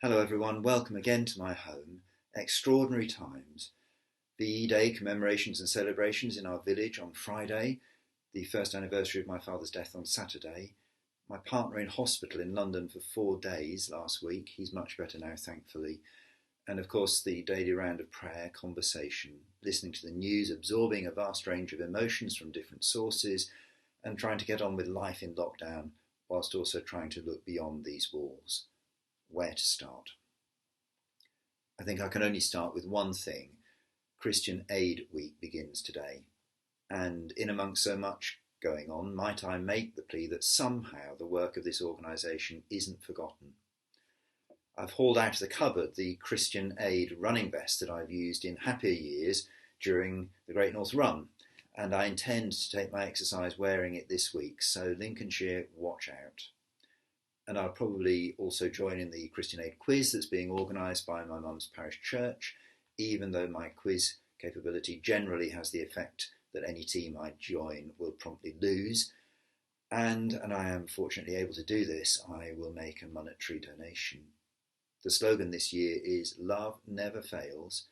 Hello everyone, welcome again to my home. Extraordinary times. VE Day commemorations and celebrations in our village on Friday, the first anniversary of my father's death on Saturday, my partner in hospital in London for 4 days last week, he's much better now thankfully, and of course the daily round of prayer, conversation, listening to the news, absorbing a vast range of emotions from different sources, and trying to get on with life in lockdown whilst also trying to look beyond these walls. Where to start? I think I can only start with one thing. Christian Aid Week begins today, and in amongst so much going on, might I make the plea that somehow the work of this organisation isn't forgotten. I've hauled out of the cupboard the Christian Aid running vest that I've used in happier years during the Great North Run, and I intend to take my exercise wearing it this week, so Lincolnshire, watch out. And I'll probably also join in the Christian Aid quiz that's being organised by my mum's parish church, even though my quiz capability generally has the effect that any team I join will promptly lose. And I am fortunately able to do this, I will make a monetary donation. The slogan this year is "Love never fails.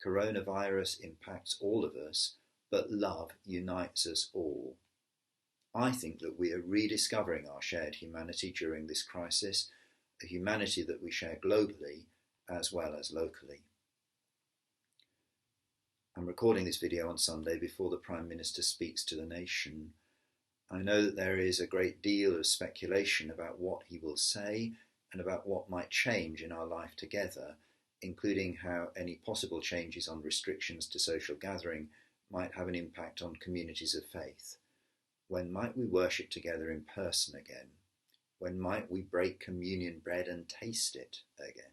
Coronavirus impacts all of us, but love unites us all." I think that we are rediscovering our shared humanity during this crisis, a humanity that we share globally as well as locally. I'm recording this video on Sunday before the Prime Minister speaks to the nation. I know that there is a great deal of speculation about what he will say and about what might change in our life together, including how any possible changes on restrictions to social gathering might have an impact on communities of faith. When might we worship together in person again? When might we break communion bread and taste it again?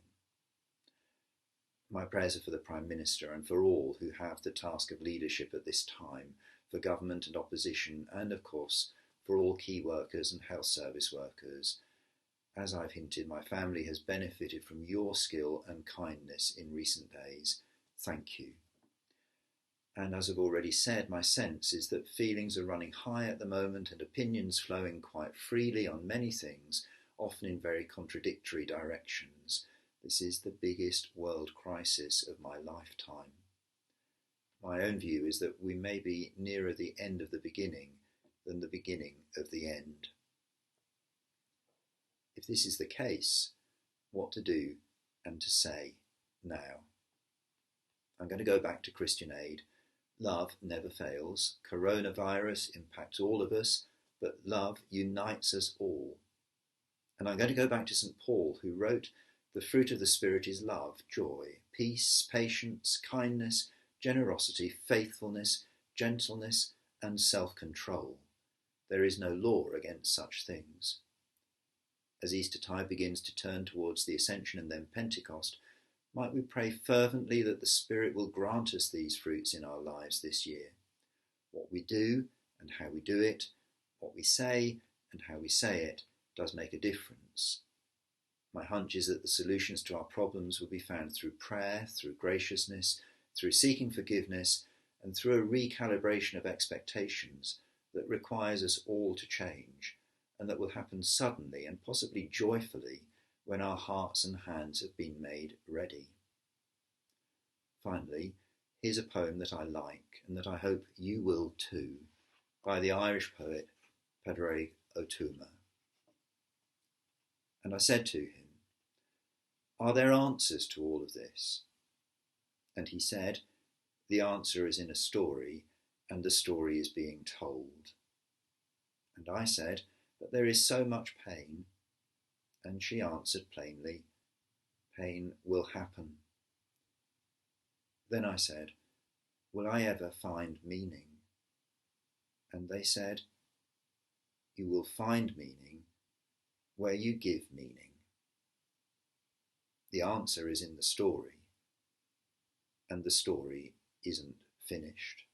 My prayers are for the Prime Minister and for all who have the task of leadership at this time, for government and opposition, and of course for all key workers and health service workers. As I've hinted, my family has benefited from your skill and kindness in recent days. Thank you. And as I've already said, my sense is that feelings are running high at the moment and opinions flowing quite freely on many things, often in very contradictory directions. This is the biggest world crisis of my lifetime. My own view is that we may be nearer the end of the beginning than the beginning of the end. If this is the case, what to do and to say now? I'm going to go back to Christian Aid. Love never fails. Coronavirus impacts all of us, but love unites us all. And I'm going to go back to St. Paul, who wrote, "The fruit of the Spirit is love, joy, peace, patience, kindness, generosity, faithfulness, gentleness, and self-control. There is no law against such things." As Eastertide begins to turn towards the Ascension and then Pentecost, might we pray fervently that the Spirit will grant us these fruits in our lives this year. What we do and how we do it, what we say and how we say it, does make a difference. My hunch is that the solutions to our problems will be found through prayer, through graciousness, through seeking forgiveness, and through a recalibration of expectations that requires us all to change, and that will happen suddenly and possibly joyfully when our hearts and hands have been made ready. Finally, here's a poem that I like, and that I hope you will too, by the Irish poet Padraig Ó Tuama. And I said to him, "Are there answers to all of this?" And he said, "The answer is in a story, and the story is being told." And I said, "But there is so much pain." And she answered plainly, "Pain will happen." Then I said, "Will I ever find meaning?" And they said, "You will find meaning where you give meaning." The answer is in the story, and the story isn't finished.